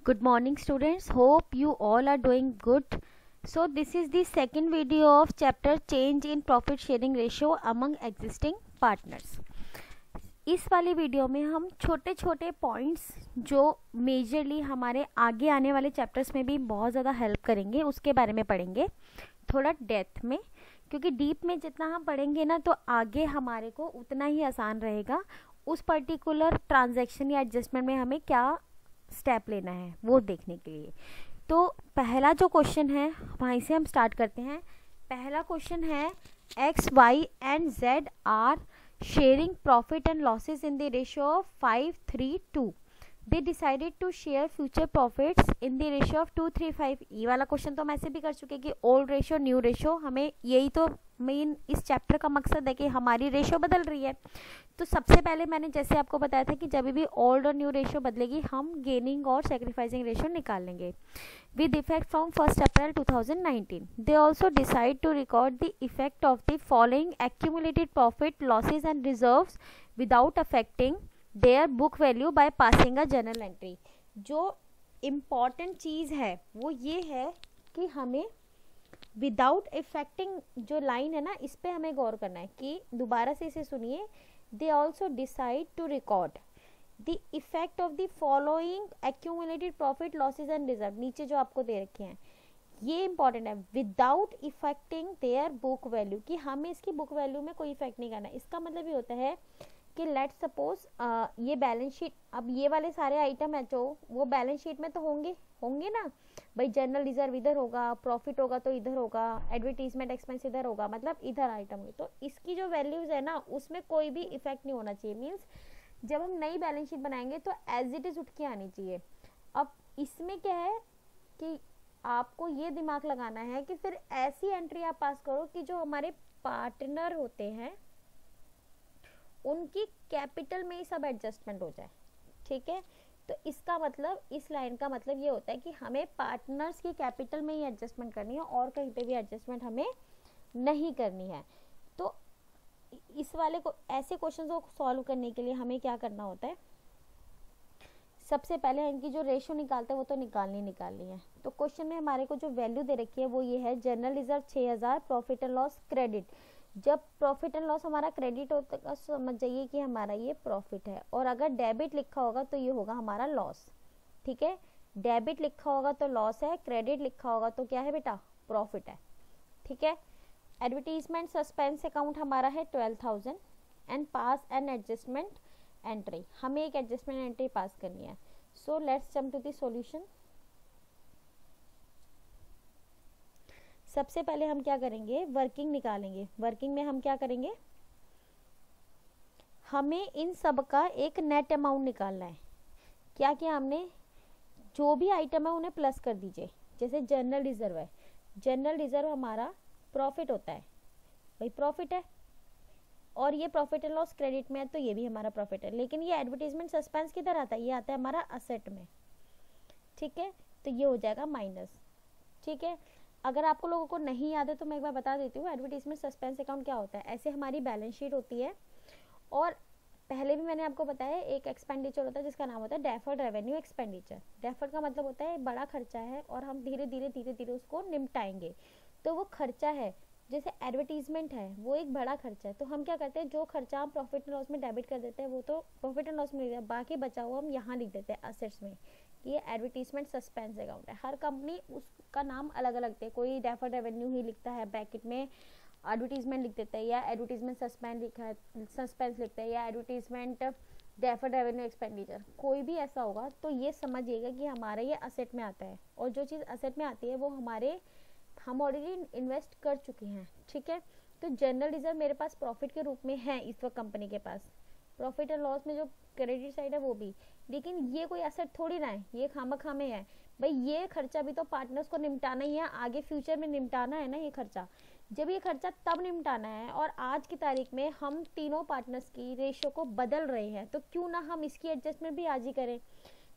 Good morning students, hope you all are doing good. So this is the second video of chapter change in profit sharing ratio among existing partners. इस वाली video में हम छोटे छोटे points जो majorly हमारे आगे आने वाले चैप्टर्स में भी बहुत ज़्यादा हेल्प करेंगे उसके बारे में पढ़ेंगे थोड़ा डेप्थ में, क्योंकि डीप में जितना हम पढ़ेंगे ना तो आगे हमारे को उतना ही आसान रहेगा उस पर्टिकुलर ट्रांजैक्शन या एडजस्टमेंट में हमें क्या स्टेप लेना है वो देखने के लिए। तो पहला जो क्वेश्चन है वहीं से हम स्टार्ट करते हैं। पहला क्वेश्चन है X Y and Z are sharing profit and losses in the ratio of 5:3:2। They decided to share future profits in the ratio of 2:3:5। ये वाला क्वेश्चन तो हम ऐसे भी कर चुके कि ओल्ड रेशियो न्यू रेशियो, हमें यही तो मेन इस चैप्टर का मकसद है कि हमारी रेशियो बदल रही है। तो सबसे पहले मैंने जैसे आपको बताया था कि जब भी ओल्ड और न्यू रेशियो बदलेगी हम गेनिंग और सेक्रीफाइसिंग रेशियो निकाल लेंगे with effect from 1st April 2019. They also decide to record the effect of the following accumulated profit, losses and reserves without affecting their book value by passing a journal entry. जो important चीज़ है वो ये है कि हमें without affecting जो line है ना इस पे हमें गौर करना है कि दोबारा से इसे सुनिए। They also decide to record the effect of the following accumulated profit losses and reserve, नीचे जो आपको दे रखे हैं ये इंपॉर्टेंट है, without affecting their book value, कि हमें इसकी बुक वैल्यू में कोई इफेक्ट नहीं करना। इसका मतलब ये होता है कि लेट सपोज ये बैलेंस शीट, अब ये वाले सारे आइटम है जो वो बैलेंस शीट में तो होंगे ना भाई। जनरल रिजर्व इधर होगा, प्रॉफिट होगा तो इधर होगा, एडवर्टीजमेंट एक्सपेंस इधर होगा, मतलब इधर आइटम होगी। तो इसकी जो वैल्यूज है ना उसमें कोई भी इफेक्ट नहीं होना चाहिए। मीन्स जब हम नई बैलेंस शीट बनाएंगे तो एज इट इज उठ के आनी चाहिए। अब इसमें क्या है कि आपको ये दिमाग लगाना है कि फिर ऐसी एंट्री आप पास करो कि जो हमारे पार्टनर होते हैं उनकी कैपिटल में ही सब एडजस्टमेंट हो जाए। ठीक है, तो इसका मतलब, इस लाइन का मतलब ये होता है कि हमें पार्टनर्स की कैपिटल में ही एडजस्टमेंट करनी है और कहीं पे भी एडजस्टमेंट हमें नहीं करनी है। तो इस वाले को ऐसे क्वेश्चन को सॉल्व करने के लिए हमें क्या करना होता है, सबसे पहले इनकी जो रेशियो निकालते हैं वो तो निकालनी है। तो क्वेश्चन में हमारे को जो वैल्यू दे रखी है वो ये है, general reserve 6000, profit and loss credit. जब प्रॉफिट एंड लॉस हमारा क्रेडिट होता है समझ जाइए कि हमारा ये प्रॉफिट है, और अगर डेबिट लिखा होगा तो ये होगा हमारा लॉस। ठीक है, डेबिट लिखा होगा तो लॉस है, क्रेडिट लिखा होगा तो क्या है बेटा, प्रॉफिट है। ठीक है, एडवर्टीजमेंट सस्पेंस अकाउंट हमारा है 12,000 and pass and adjustment entry, हमें एक एडजस्टमेंट एंट्री पास करनी है। So let's jump to the solution. सबसे पहले हम क्या करेंगे, वर्किंग निकालेंगे। वर्किंग में हम क्या करेंगे, हमें इन सब का एक नेट अमाउंट निकालना है। क्या किया हमने, जो भी आइटम है उन्हें प्लस कर दीजिए। जैसे जनरल रिजर्व है, जनरल रिजर्व हमारा प्रॉफिट होता है, भाई प्रॉफिट है, और ये प्रॉफिट एंड लॉस क्रेडिट में है तो ये भी हमारा प्रॉफिट है। लेकिन ये एडवर्टीजमेंट सस्पेंस किधर आता है, ये आता है हमारा असेट में। ठीक है, तो ये हो जाएगा माइनस। ठीक है, अगर आपको लोगों को नहीं याद है तो मैं एक बार बता देती हूँ एडवर्टीजमेंट सस्पेंस अकाउंट क्या होता है। ऐसे हमारी बैलेंस शीट होती है और पहले भी मैंने आपको बताया एक एक्सपेंडिचर होता है जिसका नाम होता है डेफर्ड रेवेन्यू एक्सपेंडिचर। डेफर्ड का मतलब होता है बड़ा खर्चा है और हम धीरे धीरे उसको निपटाएंगे, तो वो खर्चा है। जैसे एडवर्टीजमेंट है वो एक बड़ा खर्चा है, तो हम क्या करते हैं, जो खर्चा हम प्रॉफिट एंड लॉस में डेबिट कर देते हैं वो तो प्रॉफिट एंड लॉस में लिख देते हैं, बाकी बचा हुआ हम यहाँ लिख देते हैं असेट्स में। ये एडवर्टीजमेंट सस्पेंस अकाउंट है। हर कंपनी उसका नाम अलग अलग देती है, कोई डेफर्ड रेवेन्यू ही लिखता है ब्रैकेट में, एडवर्टीजमेंट लिख देता है, या एडवर्टीजमेंट सस्पेंस लिखा है, सस्पेंस लिखता है, या एडवर्टीजमेंट डेफर्ड रेवेन्यू एक्सपेंडिचर, कोई भी ऐसा होगा। तो ये समझिएगा कि हमारा ये असेट में आता है, और जो चीज़ असेट में आती है वो हम ऑलरेडी इन्वेस्ट कर चुके हैं। ठीक है, तो जनरल रिजर्व मेरे पास प्रॉफिट के रूप में है इस वक्त कंपनी के पास, प्रॉफिट एंड लॉस में जो क्रेडिट साइड है वो भी, लेकिन ये कोई एसेट थोड़ी ना है, ये खामखा में है। भाई ये खर्चा भी तो पार्टनर्स को निपटाना ही है, आगे फ्यूचर में निपटाना है ना ये खर्चा। जब ये खर्चा तब निपटाना है और आज की तारीख में हम तीनों पार्टनर्स की रेशियो को बदल रहे हैं, तो क्यों ना हम इसकी एडजस्टमेंट भी आज ही करें,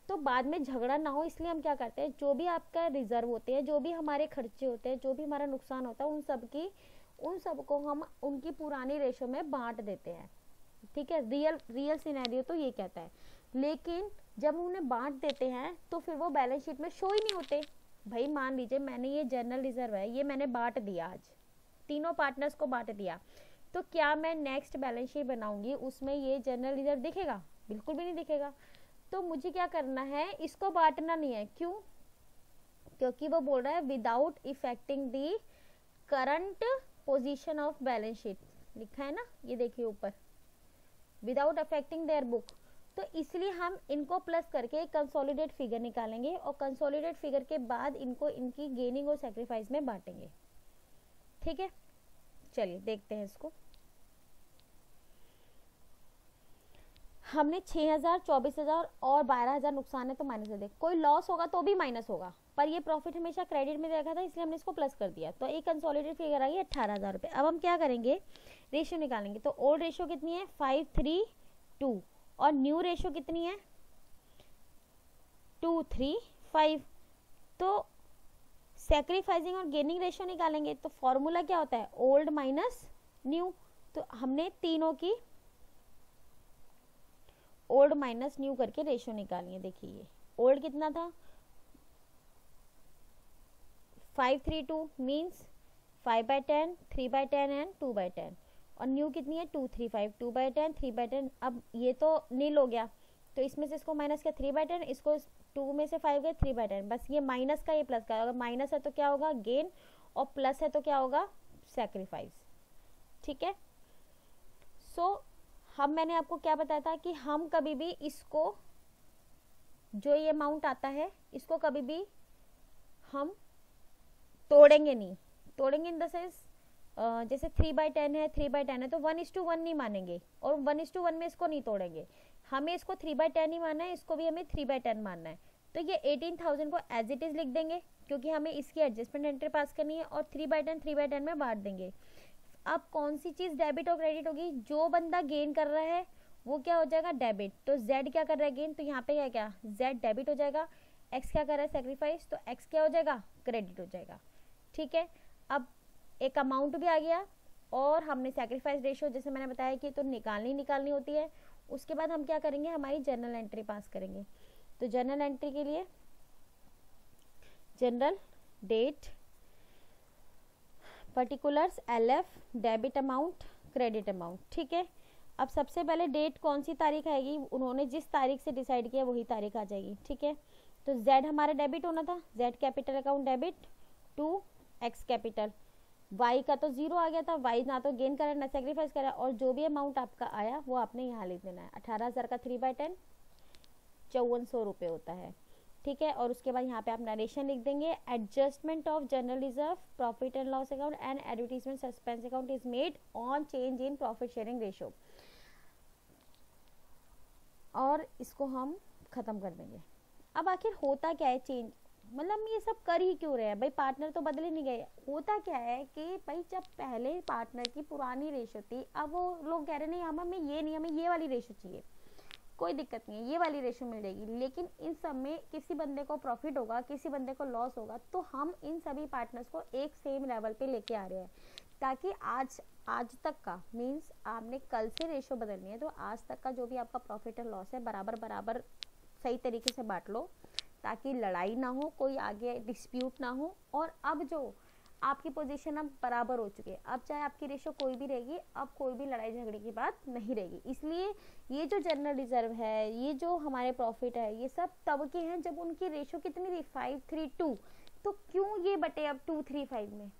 तो बाद में झगड़ा ना हो। इसलिए हम क्या करते हैं, जो भी आपका रिजर्व होते हैं, जो भी हमारे खर्चे होते हैं, जो भी हमारा नुकसान होता है, उन सबको हम उनकी पुरानी रेशियो में बांट देते हैं। ठीक है, रियल सिनेरियो तो ये कहता है। लेकिन जब उन्हें बांट देते हैं तो फिर वो बैलेंस शीट में शो ही नहीं होते। भाई मान लीजिए मैंने ये जनरल रिजर्व है, ये मैंने बांट दिया, आज तीनों पार्टनर्स को बांट दिया, तो क्या मैं नेक्स्ट बैलेंस शीट बनाऊंगी उसमें ये जनरल रिजर्व दिखेगा? बिल्कुल भी नहीं दिखेगा। तो मुझे क्या करना है, इसको बांटना नहीं है। क्यों? क्योंकि वो बोल रहा है without affecting the current position of balance sheet, लिखा है ना, ये देखिए ऊपर, विदाउट अफेक्टिंग देयर बुक। तो इसलिए हम इनको प्लस करके कंसोलिडेट फिगर निकालेंगे और कंसोलिडेट फिगर के बाद इनको इनकी गेनिंग और सैक्रिफाइस में बांटेंगे। ठीक है, चलिए देखते हैं इसको। हमने 6000, 24000 और 12000 नुकसान है तो माइनस कर दे। कोई लॉस होगा तो भी माइनस होगा, पर ये प्रॉफिट हमेशा क्रेडिट में देखा था इसलिए हमने इसको प्लस कर दिया। तो एक कंसोलिडेटेड फिगर आई 18000 रुपये। अब हम क्या करेंगे, रेशियो निकालेंगे। तो ओल्ड रेशियो कितनी है 532 और न्यू रेशियो कितनी है 235। तो सैक्रिफाइसिंग और गेनिंग रेशियो निकालेंगे। तो फॉर्मूला क्या होता है, ओल्ड माइनस न्यू। तो हमने तीनों की ओल्ड माइनस न्यू करके रेशियो निकाली है। देखिए ये ओल्ड कितना था 532 मीन्स 5/10, 3/10 एंड 2/10, और न्यू कितनी है 235, 2/10, 3/10। अब ये तो नील हो गया तो इसमें से इसको माइनस किया 3/10, इसको 2 में से 5 गए 3/10। बस ये माइनस का ये प्लस का, अगर माइनस है तो क्या होगा गेन और प्लस है तो क्या होगा सैक्रिफाइस। ठीक है, सो हम मैंने आपको क्या बताया था कि हम कभी भी इसको जो ये अमाउंट आता है इसको कभी भी हम तोड़ेंगे नहीं। तोड़ेंगे इन द सेंस जैसे 3/10 है 3/10 है तो 1:1 नहीं मानेंगे और 1:1 में इसको नहीं तोड़ेंगे। हमें इसको 3/10 ही मानना है, इसको भी हमें 3/10 मानना है। तो ये 18,000 को एज इट इज लिख देंगे क्योंकि हमें इसकी एडजस्टमेंट एंट्री पास करनी है और 3/10 में बांट देंगे। अब कौन सी चीज डेबिट और क्रेडिट होगी, जो बंदा गेन कर रहा है वो क्या हो जाएगा डेबिट। तो जेड क्या कर रहा है गेन, तो यहाँ पे क्या जेड डेबिट हो जाएगा। एक्स क्या कर रहा है सैक्रिफाइस, तो एक्स क्या हो जाएगा क्रेडिट हो जाएगा। ठीक है, अब एक अमाउंट भी आ गया और हमने सैक्रिफाइस रेशियो जैसे मैंने बताया कि तो निकालनी होती है। उसके बाद हम क्या करेंगे, हमारी जर्नल एंट्री पास करेंगे। तो जर्नल एंट्री के लिए journal date particulars LF debit amount credit amount. ठीक है, अब सबसे पहले डेट कौन सी तारीख आएगी, उन्होंने जिस तारीख से डिसाइड किया वही तारीख आ जाएगी। ठीक है, तो Z हमारा डेबिट होना था, Z capital account debit to X capital. Y का तो 0 आ गया था, Y ना तो गेन करा ना सेक्रीफाइस करा, और जो भी अमाउंट आपका आया वो आपने यहाँ लिख देना है। 18,000 का 3/10 5400 रुपये होता है। ठीक है, और उसके बाद यहाँ पे आप नरेशन लिख देंगे। Adjustment of general reserve, profit and loss account and advertisement suspense account is made on change in profit sharing ratio. और इसको हम खत्म कर देंगे। अब आखिर होता क्या है चेंज, मतलब हम ये सब कर ही क्यों रहे हैं भाई, पार्टनर तो बदले नहीं गए। होता क्या है कि भाई जब पहले पार्टनर की पुरानी रेशो थी, अब वो लोग कह रहे नहीं हमें ये नहीं, हमें ये वाली रेशो चाहिए। कोई दिक्कत नहीं है, ये वाली रेशो मिल जाएगी। लेकिन इन सब में किसी बंदे को प्रॉफिट होगा, किसी बंदे को लॉस होगा, तो हम इन सभी पार्टनर्स को एक सेम लेवल पे लेके आ रहे हैं ताकि आज तक का मीन्स आपने कल से रेशो बदलनी है तो आज तक का जो भी आपका प्रॉफिट और लॉस है बराबर सही तरीके से बांट लो ताकि लड़ाई ना हो, कोई आगे डिस्प्यूट ना हो। और अब जो आपकी पोजीशन अब बराबर हो चुकी है, अब चाहे आपकी रेशो कोई भी रहेगी, अब कोई भी लड़ाई झगड़े की बात नहीं रहेगी। इसलिए ये जो जनरल रिजर्व है, ये जो हमारे प्रॉफिट है, ये सब तब के हैं जब उनकी रेशो कितनी थी 5:3:2। तो क्यों ये बटे अब 2:3:5 में,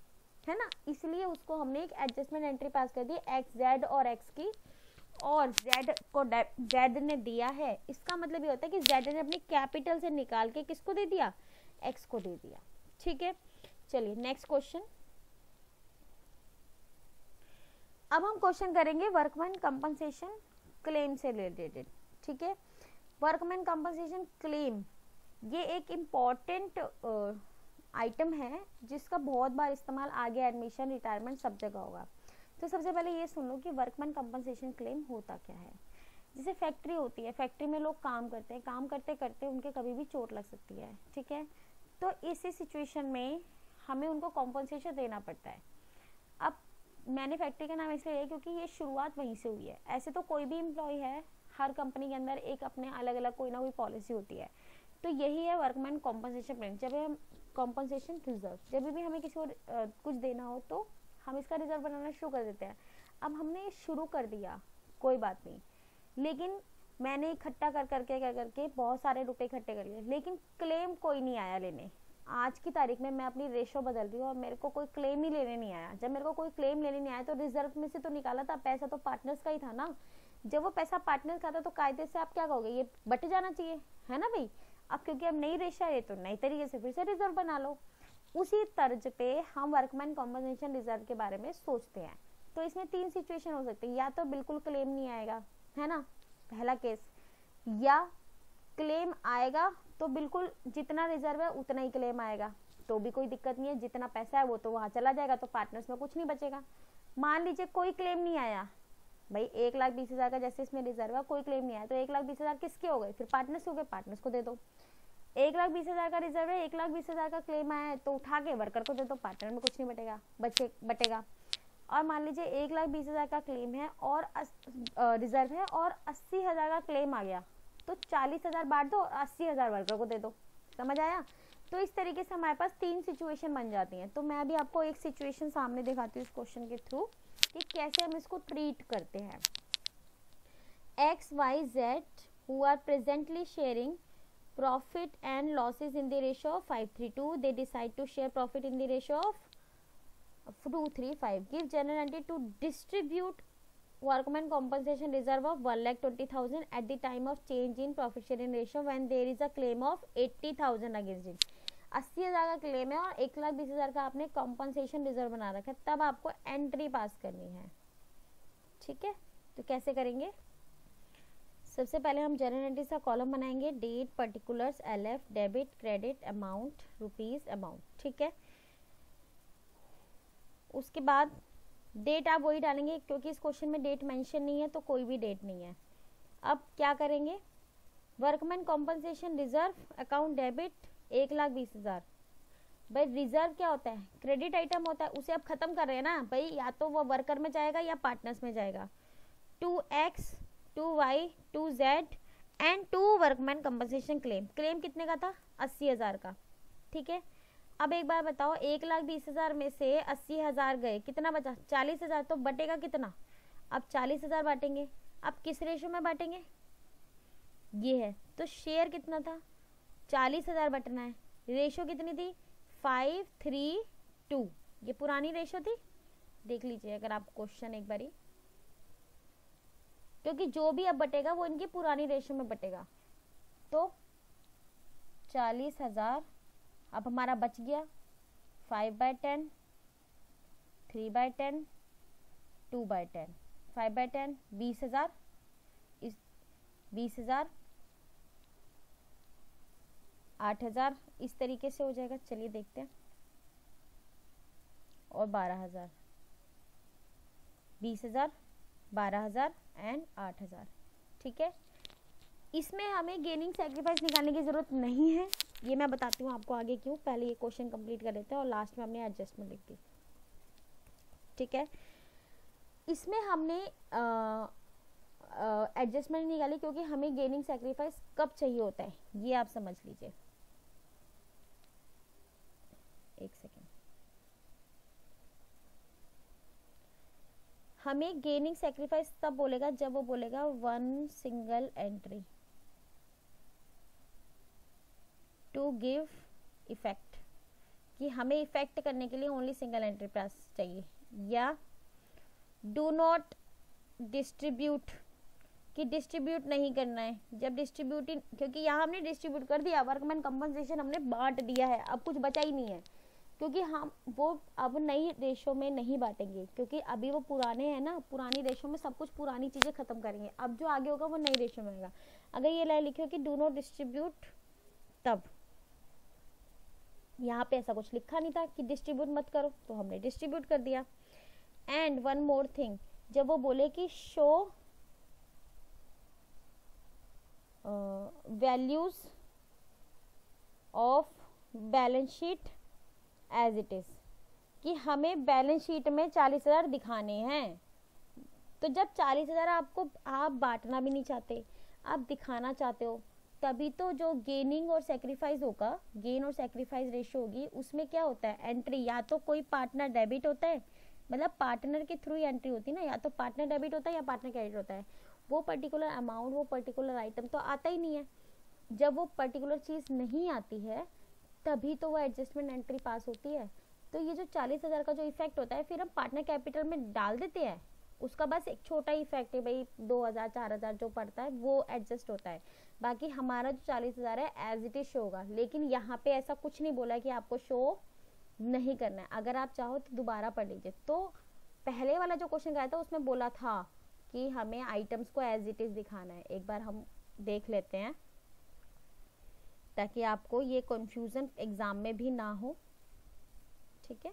है ना। इसलिए उसको हमने एक एडजस्टमेंट एंट्री पास कर दी एक्स जेड और एक्स की, और जेड को जेड ने दिया है। इसका मतलब ये होता है कि जेड ने अपनी कैपिटल से निकाल के किसको दे दिया, एक्स को दे दिया। ठीक है, चलिए नेक्स्ट क्वेश्चन। अब हम क्वेश्चन करेंगे वर्कमैन कंपनसेशन क्लेम से रिलेटेड। ठीक है, वर्कमैन कंपनसेशन क्लेम ये एक इम्पॉर्टेंट आइटम है जिसका बहुत बार इस्तेमाल आगे एडमिशन रिटायरमेंट सब जगह होगा। तो सबसे पहले ये सुन लो कि वर्कमैन कंपनसेशन क्लेम होता क्या है। जैसे फैक्ट्री होती है, फैक्ट्री में लोग काम करते हैं, काम करते करते उनके कभी भी चोट लग सकती है। ठीक है, तो इसी सिचुएशन में हमें उनको कॉम्पनसेशन देना पड़ता है। अब मैंने फैक्ट्री का नाम इसलिए लिया क्योंकि ये शुरुआत वहीं से हुई है। ऐसे तो कोई भी एम्प्लॉय है, हर कंपनी के अंदर एक अपने अलग अलग कोई ना कोई पॉलिसी होती है। तो यही है वर्कमैन कॉम्पनसेशन प्लान। जब हम कॉम्पनसेशन रिजर्व, जब भी हमें किसी को कुछ देना हो तो हम इसका रिजर्व बनाना शुरू कर देते हैं। अब हमने शुरू कर दिया, कोई बात नहीं, लेकिन मैंने इकट्ठा कर करके बहुत सारे रुपए इकट्ठे कर लिए, लेकिन क्लेम कोई नहीं आया लेने। आज की तारीख में मैं अपनी रेशो बदल रही हूँ और मेरे को कोई क्लेम ही लेने नहीं आया। जब मेरे को कोई क्लेम लेने नहीं आया तो रिजर्व में से तो निकाला था, पैसा तो पार्टनर्स का ही था ना। जब वो पैसा पार्टनर्स का था तो कायदे से आप क्या कहोगे, ये बट जाना चाहिए, है ना भाई। अब क्योंकि अब नई रेशा है तो नई तरीके से फिर से रिजर्व बना लो। उसी तर्ज पे हम वर्कमैन कॉम्पनसेशन रिजर्व के बारे में सोचते हैं। तो इसमें 3 सिचुएशन हो सकती है, या तो बिल्कुल क्लेम नहीं आएगा, है ना, पहला केस, या क्लेम आएगा तो बिल्कुल जितना रिजर्व है उतना ही क्लेम आएगा, तो भी कोई दिक्कत नहीं है, जितना पैसा है वो तो वहां चला जाएगा, तो पार्टनर्स में कुछ नहीं बचेगा। मान लीजिए कोई क्लेम नहीं आया भाई, 1,20,000 का जैसे इसमें रिजर्व है, कोई क्लेम नहीं आया तो 1,20,000 किसके हो गए, फिर पार्टनर्स हो गए, पार्टनर्स को दे दो। 1,20,000 का रिजर्व है, 1,20,000 का क्लेम आया है तो उठा के वर्कर को दे दो, पार्टनर में कुछ नहीं बटेगा। और मान लीजिए 1,20,000 का क्लेम है और रिजर्व है और 80,000 का क्लेम आ गया, तो 40,000 बांट दो और 80,000 वर्कर को दे दो। समझ आया। तो इस तरीके से हमारे पास 3 सिचुएशन बन जाती हैं। तो मैं अभी आपको एक सिचुएशन सामने दिखाती हूँ इस क्वेश्चन के थ्रू कि कैसे हम इसको ट्रीट करते हैं। XYZ who are presently sharing profit and losses in the ratio of 5:3:2, they decide to share profit in the ratio of 2:3:5. Give general entity to distribute workman compensation reserve of 1,20,000 at the time of change in profit sharing ratio when there is a claim of 80,000 against it. 80,000 का claim है और 1,20,000 का आपने compensation reserve बना रखा है, तब आपको एंट्री पास करनी है। ठीक है, तो कैसे करेंगे। सबसे पहले हम जनरल एंट्रीज का कॉलम बनाएंगे, date, particulars, LF, debit, credit, amount, rupees, amount. ठीक है, उसके बाद डेट आप वही डालेंगे क्योंकि इस क्वेश्चन में डेट मेंशन नहीं है तो कोई भी डेट नहीं है। अब क्या करेंगे, workman compensation reserve account debit 1,20,000। भाई रिजर्व क्या होता है, क्रेडिट आइटम होता है, उसे अब खत्म कर रहे हैं ना भाई, या तो वो वर्कर में जाएगा या पार्टनर्स में जाएगा। 2X 2Y 2Z and 2 workman compensation claim. Claim कितने का था, 80,000 का। ठीक है, अब एक बार बताओ 1,20,000 में से 80,000 गए, कितना बचा, 40,000, तो बटेगा कितना। अब 40,000 बांटेंगे, अब किस रेशो में बांटेंगे, ये है, तो शेयर कितना था, 40,000 बटना है। रेशो कितनी थी, 5:3:2, ये पुरानी रेशो थी, देख लीजिए अगर आप क्वेश्चन एक बारी, क्योंकि जो भी अब बटेगा वो इनकी पुरानी रेशो में बटेगा। तो 40,000 अब हमारा बच गया 5/10, 3/10, 2/10, 5/10, 20,000, इस 20,000, 8,000, इस तरीके से हो जाएगा। चलिए देखते हैं, और 12,000, 20,000, 12,000 एंड 8,000। ठीक है, इसमें हमें गेनिंग सैक्रिफाइस निकालने की जरूरत नहीं है, ये मैं बताती हूँ आपको आगे क्यों। पहले ये क्वेश्चन कंप्लीट कर लेते हैं और लास्ट में हमने एडजस्टमेंट लिख दी। ठीक है, इसमें हमने एडजस्टमेंट निकाली क्योंकि हमें गेनिंग सैक्रिफाइस कब चाहिए होता है, ये आप समझ लीजिए। एक सेकेंड, हमें गेनिंग सैक्रिफाइस तब बोलेगा जब वो बोलेगा 1 single entry to give effect, कि हमें इफेक्ट करने के लिए ओनली सिंगल एंट्री पास चाहिए, या डू नॉट डिस्ट्रीब्यूट, कि डिस्ट्रीब्यूट नहीं करना है। जब डिस्ट्रीब्यूटिंग, क्योंकि यहाँ हमने डिस्ट्रीब्यूट कर दिया, वर्कमैन कंपनसेशन हमने बांट दिया है, अब कुछ बचा ही नहीं है, क्योंकि हम वो अब नई रेशो में नहीं बांटेंगे, क्योंकि अभी वो पुराने हैं ना, पुरानी रेशो में सब कुछ पुरानी चीजें खत्म करेंगे, अब जो आगे होगा वो नई रेशो में होगा। अगर ये लाइन लिखी हो कि डू नॉट डिस्ट्रीब्यूट, तब यहाँ पे ऐसा कुछ लिखा नहीं था कि डिस्ट्रीब्यूट मत करो, तो हमने डिस्ट्रीब्यूट कर दिया। एंड वन मोर थिंग, जब वो बोले कि show values of balance sheet as it is, कि हमें बैलेंस शीट में 40,000 दिखाने हैं, तो जब 40,000 आपको आप बांटना भी नहीं चाहते, आप दिखाना चाहते हो, तभी तो जो गेनिंग और सेक्रीफाइस होगा, गेन और सेक्रीफाइस रेशियो होगी, उसमें क्या होता है, एंट्री या तो कोई पार्टनर डेबिट होता है, मतलब पार्टनर के थ्रू ही एंट्री होती है ना, या तो पार्टनर डेबिट होता है या पार्टनर क्रेडिट होता है। वो पर्टिकुलर अमाउंट, वो पर्टिकुलर आइटम तो आता ही नहीं है। जब वो पर्टिकुलर चीज़ नहीं आती है तभी तो वो एडजस्टमेंट एंट्री पास होती है। तो ये जो 40,000 का जो इफेक्ट होता है फिर हम पार्टनर कैपिटल में डाल देते हैं, उसका बस एक छोटा इफेक्ट है भाई, 2,000 4,000 जो पड़ता है वो एडजस्ट होता है, बाकी हमारा जो 40,000 है एज इट इज शो होगा। लेकिन यहाँ पे ऐसा कुछ नहीं बोला कि आपको शो नहीं करना है, अगर आप चाहो तो दोबारा पढ़ लीजिए। तो पहले वाला जो क्वेश्चन आया था उसमें बोला था कि हमें आइटम्स को एज इट इज दिखाना है, एक बार हम देख लेते हैं ताकि आपको ये कंफ्यूजन एग्जाम में भी ना हो। ठीक है,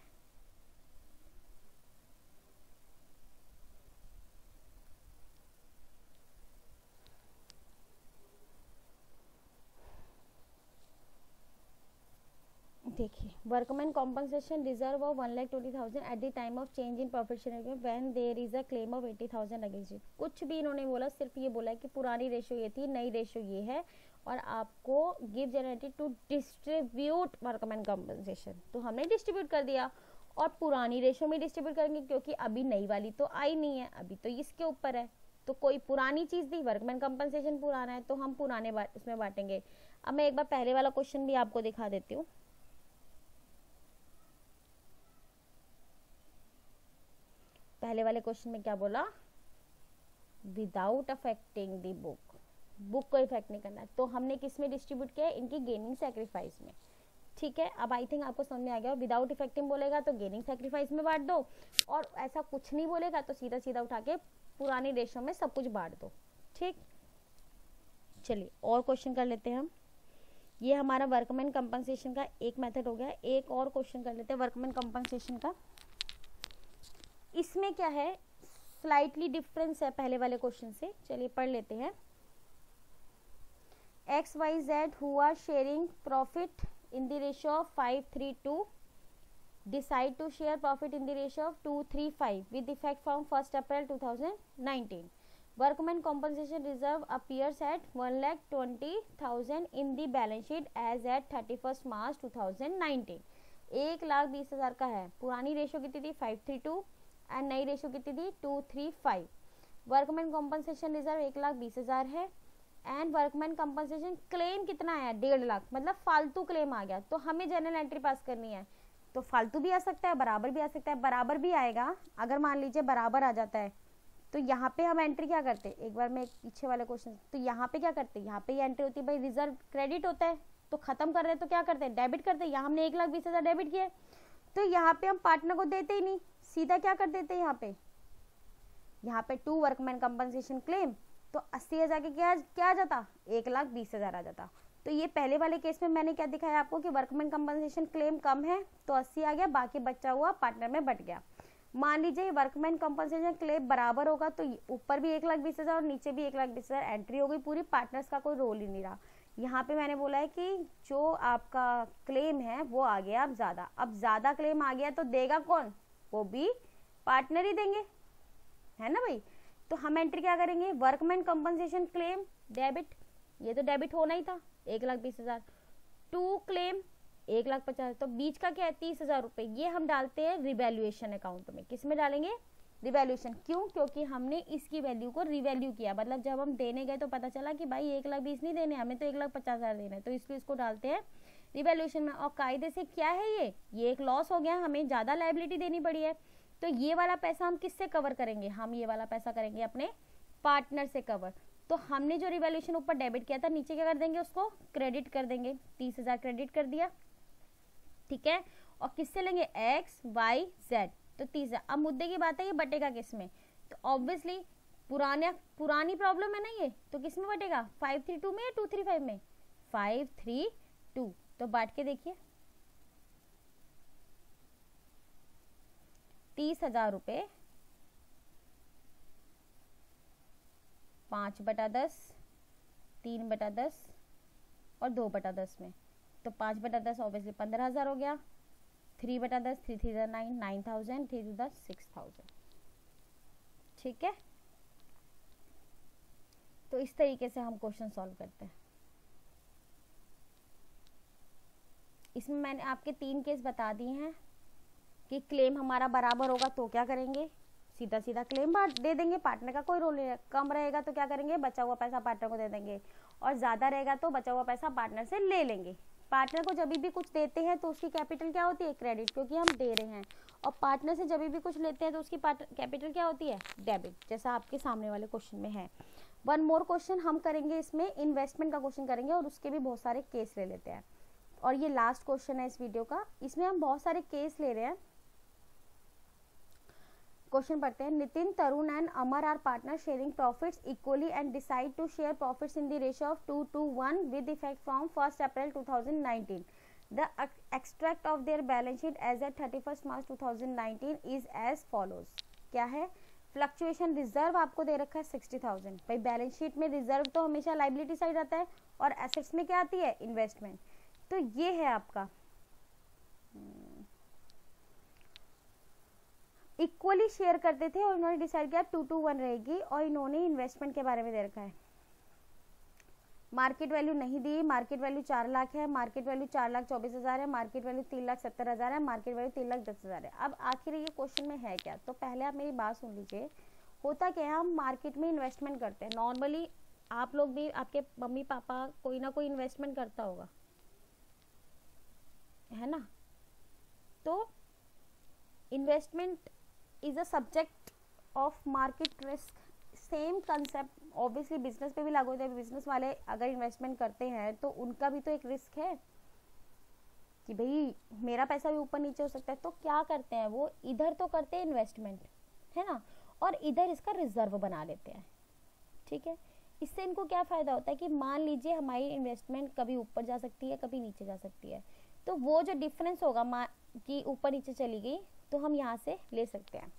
देखिए, workman compensation reserve of 1,20,000 at the time of change in profit sharing when there is a claim of 80,000 against it. कुछ भी इन्होंने बोला, सिर्फ ये बोला कि पुरानी रेशो ये थी, नई रेशो ये है, और आपको give generated to distribute workman compensation. तो हमने डिस्ट्रीब्यूट कर दिया और पुरानी रेशो में डिस्ट्रीब्यूट करेंगे क्योंकि अभी नई वाली तो आई नहीं है, अभी तो इसके ऊपर है। तो कोई पुरानी चीज दी, वर्कमैन कॉम्पनसेशन पुराना है तो हम पुराने उसमें बांटेंगे। अब मैं एक बार पहले वाला क्वेश्चन भी आपको दिखा देती हूँ। पहले वाले क्वेश्चन में क्या बोला, without affecting the book, book को इफेक्ट नहीं करना है। तो हमने किस में डिस्ट्रीब्यूट किया है, इनकी गेनिंग सैक्रिफाइस में। ठीक है, अब आई थिंक आपको समझ में आ गया। विदाउट इफेक्टिंग बोलेगा तो गेनिंग सैक्रिफाइस में बांट दो, और ऐसा कुछ नहीं बोलेगा तो सीधा सीधा उठा के पुरानी रेशो में सब कुछ बांट दो। ठीक, चलिए और क्वेश्चन कर लेते हैं हम। ये हमारा वर्कमैन कंपनसेशन का एक मेथड हो गया। एक और क्वेश्चन कर लेते हैं वर्कमैन कंपनसेशन का। इसमें क्या है, स्लाइटली डिफरेंस है पहले वाले क्वेश्चन से। चलिए पढ़ लेते हैं। XYZ who are sharing profit in the ratio of 5:3:2 decide to share profit in the ratio of 2:3:5 with effect from 1st April 2019. Workman compensation reserve appears at 1,20,000 in the balance sheet as at 31st March 2019. 1,20,000 का है। पुरानी ratio कितनी थी, 5:3:2, and नई ratio कितनी थी, 2:3:5। Workman compensation reserve 1,20,000 है, and workman compensation claim कितना आया, 1.5 लाख, मतलब फालतू क्लेम आ गया। तो हमें जनरल एंट्री पास करनी है। तो फालतू भी आ सकता है, बराबर भी आ सकता है। बराबर भी आएगा, अगर मान लीजिए बराबर आ जाता है तो यहाँ पे हम एंट्री क्या करते हैं, एक बार मैं पीछे वाले क्वेश्चन, तो यहाँ पे क्या करते हैं, यहाँ पे एंट्री होती है भाई, रिजर्व क्रेडिट होता है तो खत्म कर रहे हैं तो क्या करते हैं, डेबिट करते हैं। यहाँ हमने 1,20,000 डेबिट किया, तो यहाँ पे हम पार्टनर को देते ही नहीं, सीधा क्या कर देते हैं, यहाँ पे 2 वर्कमैन कंपनसेशन क्लेम, तो 80,000 के क्या आ जाता, 1,20,000 आ जाता। तो ये पहले वाले केस में मैंने क्या दिखाया आपको कि वर्कमैन कंपनसेशन क्लेम कम है तो 80 आ गया, बाकी बचा हुआ पार्टनर में बट गया। मान लीजिए वर्कमैन कंपनसेशन क्लेम बराबर होगा तो ऊपर भी 1,20,000 और नीचे भी 1,20,000 एंट्री हो गई पूरी, पार्टनर्स का कोई रोल ही नहीं रहा। यहाँ पे मैंने बोला है कि जो आपका क्लेम है वो आ गया अब ज्यादा क्लेम आ गया तो देगा कौन, वो भी पार्टनर ही देंगे, है ना भाई। तो हम एंट्री क्या करेंगे, वर्कमैन कंपनसेशन क्लेम डेबिट, ये तो डेबिट होना ही था 1,20,000, 2 क्लेम 1,50,000, तो बीच का क्या है 30,000 रुपए, ये हम डालते हैं रिवैल्यूएशन अकाउंट में। किस में डालेंगे, रिवैल्यूएशन। क्यों, क्योंकि हमने इसकी वैल्यू को रिवैल्यू किया, मतलब जब हम देने गए तो पता चला कि भाई 1,20,000 नहीं देने, हमें तो 1,50,000 देना है, तो इसलिए इसको डालते हैं रिवैल्यूएशन में। और कायदे से क्या है, ये एक लॉस हो गया, हमें ज्यादा लायबिलिटी देनी पड़ी है, तो ये वाला पैसा हम किससे कवर करेंगे, हम ये वाला पैसा करेंगे अपने पार्टनर से कवर। तो हमने जो रिवैल्यूएशन ऊपर डेबिट किया था, नीचे क्या कर देंगे, उसको क्रेडिट कर देंगे, 30,000 क्रेडिट कर दिया, ठीक है। और किससे लेंगे, XYZ, तो 30,000। अब मुद्दे की बात है ये बटेगा किस में, तो ऑब्वियसली पुरानी प्रॉब्लम है ना ये, तो किस में बटेगा, 5:3:2 में या 2:3:5 में, 5:3:2। तो बांट के देखिए, 30,000 रुपए 5/10, 3/10 और 2/10 में, तो 5/10 ऑब्वियसली 15,000 हो गया, 3/10 3 3 9 9,000, 3 2 6,000, ठीक है। तो इस तरीके से हम क्वेश्चन सॉल्व करते हैं। इसमें मैंने आपके 3 केस बता दिए हैं कि क्लेम हमारा बराबर होगा तो क्या करेंगे, सीधा सीधा क्लेम दे देंगे, पार्टनर का कोई रोल नहीं है। कम रहेगा तो क्या करेंगे, बचा हुआ पैसा पार्टनर को दे देंगे, और ज़्यादा रहेगा तो बचा हुआ पैसा पार्टनर से ले लेंगे। पार्टनर को जब भी कुछ देते हैं तो उसकी कैपिटल क्या होती है, क्रेडिट, क्योंकि हम दे रहे हैं। और पार्टनर से जब भी कुछ लेते हैं तो उसकी कैपिटल क्या होती है, डेबिट, जैसा आपके सामने वाले क्वेश्चन में है। वन मोर क्वेश्चन हम करेंगे, इसमें इन्वेस्टमेंट का क्वेश्चन करेंगे और उसके भी बहुत सारे केस ले लेते हैं। और ये लास्ट क्वेश्चन है इस वीडियो का, इसमें हम बहुत सारे केस ले रहे हैं। क्वेश्चन पढ़ते हैं। Nitin, Tarun and Amar are partner sharing profits equally and decide to share profits in the ratio of 2:1 with effect from 1 April 2019. The extract of their balance sheet as at 31st March 2019 is as follows. क्या है, fluctuation reserve आपको दे रखा है 60,000। भाई balance sheet में reserve तो हमेशा liability side आता है और एसेट्स में क्या आती है, इन्वेस्टमेंट। तो ये है आपका इक्वली शेयर करते थे और इन्होंने डिसाइड किया 2:1 रहेगी, और इन्होंने इन्वेस्टमेंट के बारे में दे रखा है। मार्केट वैल्यू नहीं दी, मार्केट वैल्यू 4 लाख है, मार्केट वैल्यू 4,24,000 है, मार्केट वैल्यू 3,70,000 है, मार्केट वैल्यू 3,10,000 है। अब आखिर ये क्वेश्चन में है क्या, तो पहले आप मेरी बात सुन लीजिए। होता क्या है, हम मार्केट में इन्वेस्टमेंट करते हैं। नॉर्मली आप लोग भी, आपके मम्मी पापा कोई ना कोई इन्वेस्टमेंट करता होगा, है ना। तो investment is a subject of market risk. Same concept obviously business पे भी लागू होता है। बिजनेस वाले अगर इन्वेस्टमेंट करते हैं तो उनका भी तो एक रिस्क है कि भाई मेरा पैसा भी ऊपर नीचे हो सकता है। तो क्या करते हैं वो, इधर तो करते हैं इन्वेस्टमेंट, है ना, और इधर इसका रिजर्व बना लेते हैं। ठीक है, इससे इनको क्या फायदा होता है कि मान लीजिए हमारी इन्वेस्टमेंट कभी ऊपर जा सकती है, कभी नीचे जा सकती है, तो वो जो डिफरेंस होगा कि ऊपर नीचे चली गई, तो हम यहाँ से ले सकते हैं।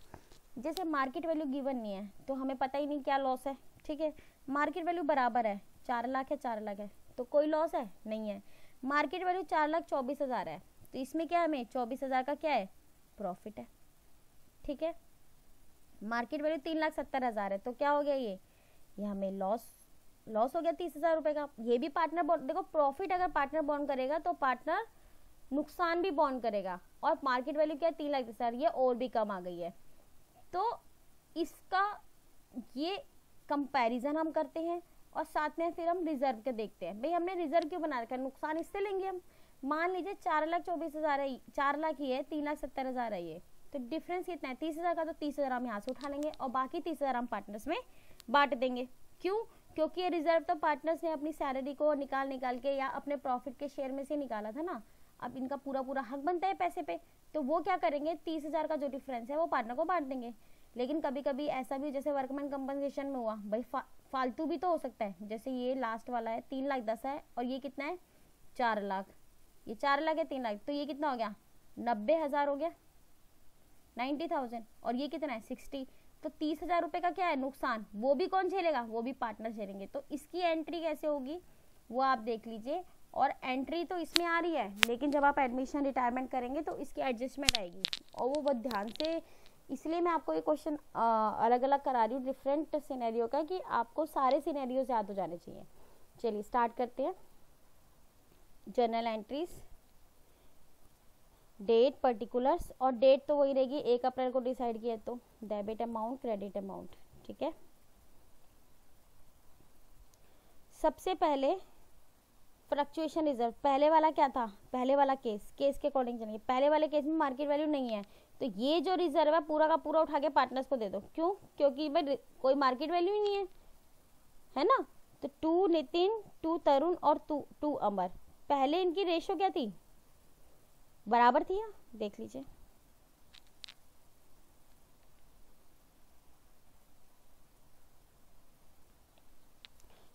जैसे मार्केट वैल्यू गिवन नहीं है तो हमें पता ही नहीं क्या लॉस है। ठीक है, मार्केट वैल्यू बराबर है, 4 लाख है, 4 लाख है, तो कोई लॉस है नहीं है। मार्केट वैल्यू 4,24,000 है, तो इसमें क्या है, हमें 24,000 का क्या है, प्रॉफिट है। ठीक है, मार्केट वैल्यू 3,70,000 है, तो क्या हो गया, ये हमें लॉस हो गया 30,000 रुपए का। ये भी पार्टनर देखो, प्रॉफिट अगर पार्टनर बॉन्ड करेगा तो पार्टनर नुकसान भी बॉन्ड करेगा। और मार्केट वैल्यू क्या है, 3,10,000, ये और भी कम आ गई है। तो इसका ये कंपैरिजन हम करते हैं और साथ में फिर हम रिजर्व के देखते हैं। भाई हमने रिजर्व क्यों बना रखा है, नुकसान इससे लेंगे हम। मान लीजिए 4,24,000 है, 4 लाख ही है, 3,70,000 है ये, तो डिफरेंस कितना है, 30,000 का, तो 30,000 हम यहाँ से उठा लेंगे और बाकी 30,000 हम पार्टनर्स में बांट देंगे। क्यों, क्योंकि ये रिजर्व तो पार्टनर्स ने अपनी सैलरी को निकाल के या अपने प्रॉफिट के शेयर में से निकाला था ना। अब इनका पूरा हक बनता है पैसे पे, तो वो क्या करेंगे, 30,000 का जो डिफरेंस है वो पार्टनर को बांट देंगे। लेकिन कभी कभी ऐसा भी, जैसे वर्कमैन कंपनसेशन में हुआ, भाई फालतू भी तो हो सकता है। जैसे ये लास्ट वाला है 3,10,000 है और ये कितना है, 4 लाख, ये 4 लाख है, 3 लाख, तो ये कितना हो गया, 90,000 हो गया, 90,000, और ये कितना है, 60, तो 30,000 रुपए का क्या है, नुकसान, वो भी कौन झेलेगा, वो भी पार्टनर झेलेंगे। तो इसकी एंट्री कैसे होगी वो आप देख लीजिए। और एंट्री तो इसमें आ रही है, लेकिन जब आप एडमिशन रिटायरमेंट करेंगे तो इसकी एडजस्टमेंट आएगी, और वो बहुत ध्यान से, इसलिए मैं आपको ये क्वेश्चन अलग अलग करा रही हूँ डिफरेंट सिनेरियो का, कि आपको सारे सिनेरियोज याद हो जाने चाहिए। चलिए स्टार्ट करते हैं। जर्नल एंट्रीज, डेट, पर्टिकुलर्स, और डेट तो वही रहेगी 1 अप्रैल को डिसाइड किया, तो डेबिट अमाउंट, क्रेडिट अमाउंट। ठीक है, सबसे पहले फ्लक्चुएशन रिजर्व, पहले वाला क्या था, पहले वाला केस के अकॉर्डिंग चलेंगे। पहले वाले केस में मार्केट वैल्यू नहीं है, तो ये जो रिजर्व है पूरा का पूरा उठा के पार्टनर्स को दे दो। क्यों, क्योंकि भाई कोई मार्केट वैल्यू ही नहीं है ना। तो 2 नितिन, 2 तरुण और 2 अमर, पहले इनकी रेशो क्या थी, बराबर थी, देख लीजिए।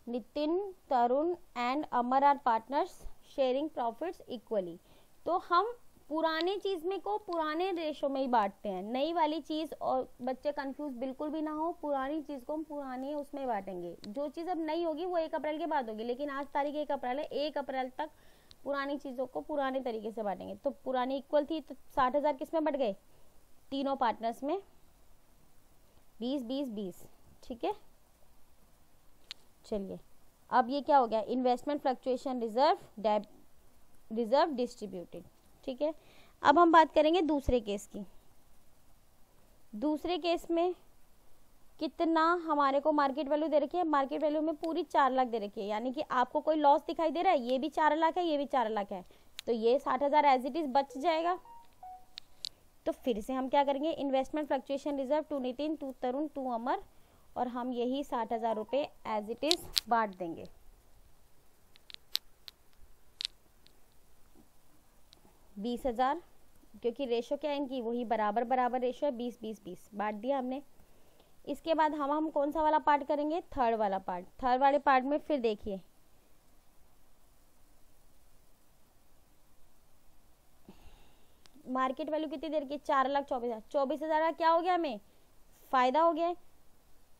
Nitin, Tarun and Amar are partners sharing profits equally. तो हम पुराने चीज में को पुराने रेशो में ही बांटते हैं, नई वाली चीज, और बच्चे कंफ्यूज बिल्कुल भी ना हो, पुरानी चीज को हम पुरानी उसमें बांटेंगे। जो चीज अब नई होगी वो 1 अप्रैल के बाद होगी, लेकिन आज तारीख 1 अप्रैल है, 1 अप्रैल तक पुरानी चीजों को पुराने तरीके से बांटेंगे। तो पुरानी इक्वल थी, तो 60,000 किस में बढ़ गए, तीनों पार्टनर्स में, 20, 20, 20। ठीक है, चलिए अब ये क्या हो गया, इन्वेस्टमेंट फ्लक्चुएशन रिजर्व डिस्ट्रीब्यूटेड। ठीक है, अब हम बात करेंगे दूसरे केस की। दूसरे केस में कितना हमारे को मार्केट वैल्यू दे रखी है, मार्केट वैल्यू में पूरी 4 लाख दे रखी है, यानी कि आपको कोई लॉस दिखाई दे रहा है, ये भी 4 लाख है, ये भी 4 लाख है, तो ये 60,000 एज इट इज बच जाएगा। तो फिर से हम क्या करेंगे, investment fluctuation reserve to Nitin, to Tarun, to Amar, और हम यही 60,000 रुपये एज इट इज बांट देंगे। बीस 20,000, क्योंकि रेशो क्या है इनकी, वही बराबर बराबर रेशो है, 20-20-20 बांट दिया हमने। इसके बाद हम कौन सा वाला पार्ट करेंगे, थर्ड वाला पार्ट। थर्ड वाले पार्ट में फिर देखिए मार्केट वैल्यू कितनी देर की, 4,24,000। 24,000 का क्या हो गया, हमें फायदा हो गया।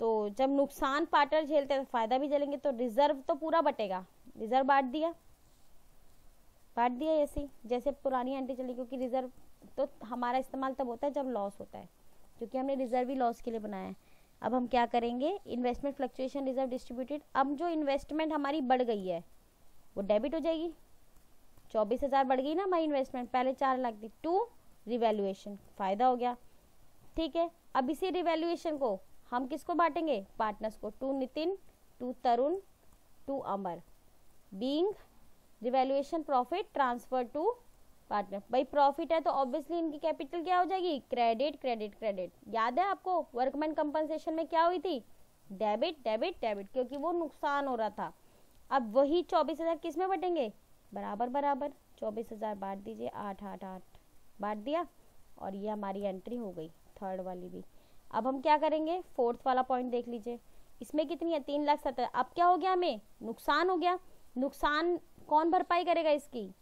तो जब नुकसान पार्टनर झेलते हैं तो फायदा भी झेलेंगे, तो रिजर्व तो पूरा बटेगा, रिजर्व बांट दिया ऐसे जैसे पुरानी एंट्री चली, क्योंकि रिजर्व तो हमारा इस्तेमाल तब होता है जब लॉस होता है, क्योंकि हमने रिजर्व ही लॉस के लिए बनाया है। अब हम क्या करेंगे, इन्वेस्टमेंट फ्लक्चुएशन रिजर्व डिस्ट्रीब्यूटेड। अब जो इन्वेस्टमेंट हमारी बढ़ गई है वो डेबिट हो जाएगी, 24,000 बढ़ गई ना हमारी इन्वेस्टमेंट, पहले 4 लाख थी, टू रिवैल्यूएशन, फायदा हो गया। ठीक है, अब इसी रिवैल्यूएशन को हम किसको बांटेंगे, पार्टनर्स को, to Nitin, to Tarun, to Amar, being revaluation profit transfer to partner. भाई प्रॉफिट है तो ऑब्वियसली इनकी कैपिटल क्या हो जाएगी, क्रेडिट क्रेडिट क्रेडिट। याद है आपको वर्कमैन कंपनसेशन में क्या हुई थी, डेबिट डेबिट डेबिट, क्योंकि वो नुकसान हो रहा था। अब वही 24,000 किस में बटेंगे, बराबर बराबर, 24,000 बांट दीजिए, 8-8-8 बांट दिया, और ये हमारी एंट्री हो गई थर्ड वाली भी। अब हम क्या करेंगे, फोर्थ वाला पॉइंट देख लीजिए, इसमें कितनी है, 3,70,000। अब क्या हो गया, हमें नुकसान हो गया। नुकसान कौन भरपाई करेगा इसकी,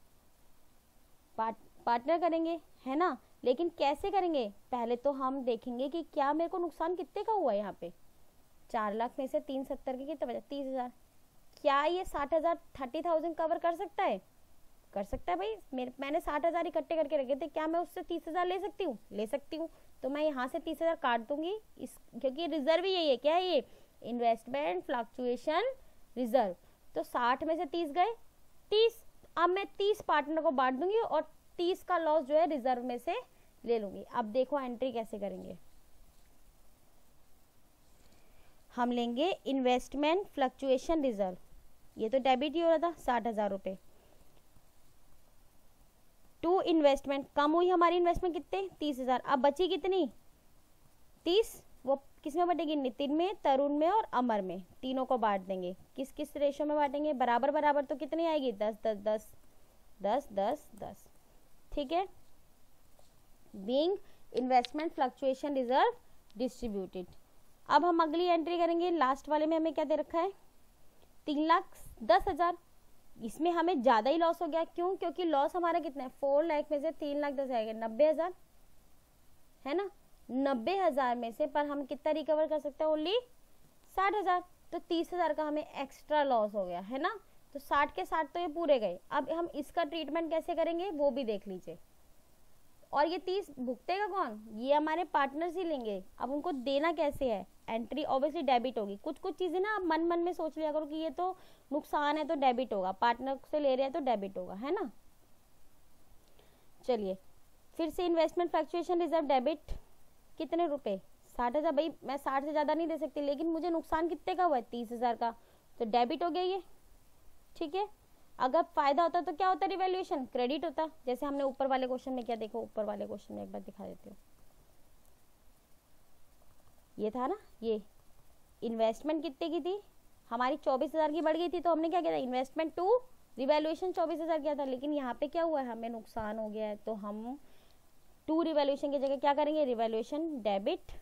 पार्टनर करेंगे, है ना। लेकिन कैसे करेंगे, पहले तो हम देखेंगे कि क्या मेरे को नुकसान कितने का हुआ है। यहाँ पे 4 लाख में से 370 के कितने बचे, 30,000। क्या ये 60,000 30,000 कवर कर सकता है, कर सकता है भाई। मैंने 60,000 इकट्ठे करके रखे थे, क्या मैं उससे 30,000 ले सकती हूँ, ले सकती हूँ। तो मैं यहाँ से 30,000 काट दूंगी, क्योंकि रिजर्व ही यही है, क्या है ये, इन्वेस्टमेंट फ्लक्चुएशन रिजर्व। तो 60 में से 30 गए, 30। अब मैं 30 पार्टनर को बांट दूंगी और 30 का लॉस जो है रिजर्व में से ले लूंगी। अब देखो एंट्री कैसे करेंगे, हम लेंगे इन्वेस्टमेंट फ्लक्चुएशन रिजर्व, ये तो डेबिट ही हो रहा था 60,000 रुपए, टू इन्वेस्टमेंट, कम हुई हमारी इन्वेस्टमेंट कितने, 30,000। अब बची कितनी, 30, वो किस में बटेगी, नितिन में, तरुण में और अमर में, तीनों को बांट देंगे। किस किस रेशो में बांटेंगे, बराबर बराबर, तो कितनी आएगी, 10-10-10-10-10-10। ठीक है, being investment fluctuation reserve distributed. अब हम अगली एंट्री करेंगे, लास्ट वाले में हमें क्या दे रखा है, 3,10,000। इसमें हमें ज्यादा ही लॉस हो गया, क्यों, क्योंकि लॉस हमारा कितना है, 4 लाख में से 3,10,000 आएगा, 90,000 है ना। 90,000 में से पर हम कितना रिकवर कर सकते हैं, ओनली 60,000। तो 30,000 का हमें एक्स्ट्रा लॉस हो गया, है ना। तो 60 के 60 तो ये पूरे गए। अब हम इसका ट्रीटमेंट कैसे करेंगे वो भी देख लीजिए। और ये 30 भुगतेगा कौन, ये हमारे पार्टनर्स ही लेंगे। अब उनको देना कैसे है, एंट्री ऑब्वियसली डेबिट होगी। कुछ कुछ चीजें ना आप मन मन में सोच लिया करो कि ये तो नुकसान है तो डेबिट होगा, पार्टनर से ले रहे हैं तो डेबिट होगा, है ना। चलिए फिर से इन्वेस्टमेंट फ्लक्चुएशन रिजर्व डेबिट, कितने रुपए, 60,000। भाई मैं 60 से ज्यादा नहीं दे सकती, लेकिन मुझे नुकसान कितने का हुआ है, 30,000 का, तो डेबिट हो गया ये। ठीक है, अगर फायदा होता तो क्या होता, रिवैल्यूएशन क्रेडिट होता, जैसे हमने ऊपर वाले क्वेश्चन में किया। देखो ऊपर वाले क्वेश्चन में एक बार दिखा देती हूँ, ये था ना, ये इन्वेस्टमेंट कितने की थी हमारी, 24,000 की बढ़ गई थी, तो हमने क्या किया था, इन्वेस्टमेंट टू रिवैल्यूएशन 24,000 किया था। लेकिन यहाँ पे क्या हुआ है, हमें नुकसान हो गया है, तो हम टू रिवैल्यूएशन की जगह क्या करेंगे, revaluation debit,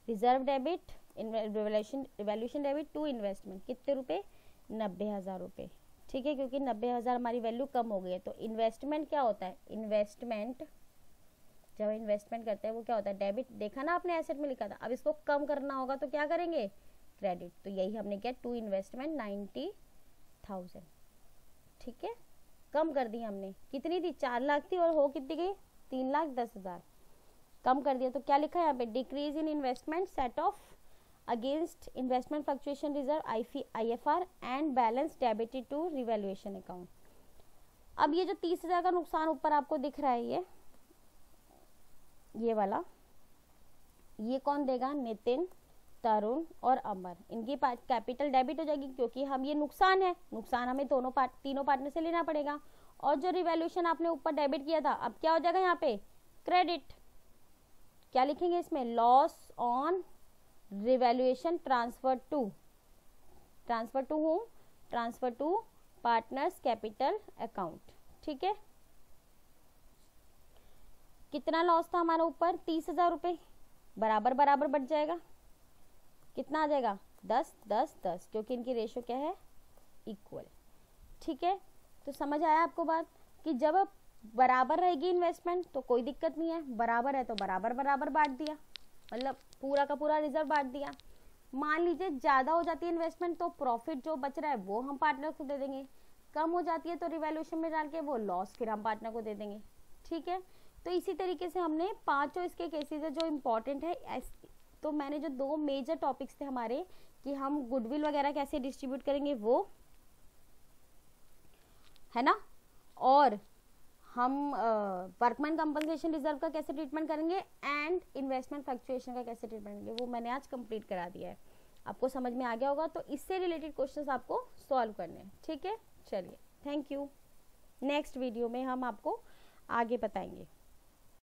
reserve debit, revaluation debit to investment, कितने रुपए, 90,000 रुपए। ठीक है, क्योंकि 90,000 हमारी वैल्यू कम हो गई है। तो इन्वेस्टमेंट क्या होता है, इन्वेस्टमेंट जब इन्वेस्टमेंट करते हैं वो क्या होता है, डेबिट। देखा ना आपने एसेट में लिखा था। अब इसको कम करना होगा तो क्या करेंगे, क्रेडिट। तो यही हमने किया, टू इन्वेस्टमेंट 90,000। ठीक है, कम कर दी हमने, कितनी थी, 4 लाख थी और हो कितनी गई, 3,10,000, कम कर दिया। तो क्या लिखा है यहाँ पे, decrease in investment set off against investment fluctuation reserve IFR and balance debited to revaluation account. अब ये जो 30,000 का नुकसान ऊपर आपको दिख रहा है, ये वाला, ये कौन देगा? नितिन, तरुण और अमर। इनकी कैपिटल डेबिट हो जाएगी क्योंकि हम ये नुकसान है, नुकसान हमें तीनों पार्टनर से लेना पड़ेगा। और जो रिवैल्यूएशन आपने ऊपर डेबिट किया था, अब क्या हो जाएगा यहाँ पे? क्रेडिट। क्या लिखेंगे इसमें? Loss on revaluation transfer to whom? Transfer to partners capital account. ठीक है, कितना लॉस था हमारा ऊपर? 30,000 रुपये। बराबर बराबर बढ़ जाएगा, कितना आ जाएगा? 10 10 10, क्योंकि इनकी रेशो क्या है? इक्वल। ठीक है, तो समझ आया आपको बात कि जब बराबर रहेगी इन्वेस्टमेंट तो कोई दिक्कत नहीं है, बराबर है तो बराबर बराबर बांट दिया, मतलब पूरा का पूरा रिजर्व बांट दिया। मान लीजिए ज्यादा हो जाती है इन्वेस्टमेंट तो प्रॉफिट जो बच रहा है वो हम पार्टनर को दे देंगे, कम हो जाती है तो रिवैल्यूएशन में डाल के वो लॉस फिर हम पार्टनर को दे देंगे। ठीक है, तो इसी तरीके से हमने पांचों इसके केसेस है जो इम्पोर्टेंट है। तो मैंने जो 2 मेजर टॉपिक्स थे हमारे कि हम गुडविल वगैरह कैसे डिस्ट्रीब्यूट करेंगे वो है ना, और हम वर्कमैन कंपनसेशन रिजर्व का कैसे ट्रीटमेंट करेंगे एंड इन्वेस्टमेंट फ्लक्चुएशन का कैसे ट्रीटमेंट करेंगे, वो मैंने आज कंप्लीट करा दिया है। आपको समझ में आ गया होगा, तो इससे रिलेटेड क्वेश्चंस आपको सॉल्व करने हैं। ठीक है, चलिए, थैंक यू। नेक्स्ट वीडियो में हम आपको आगे बताएंगे।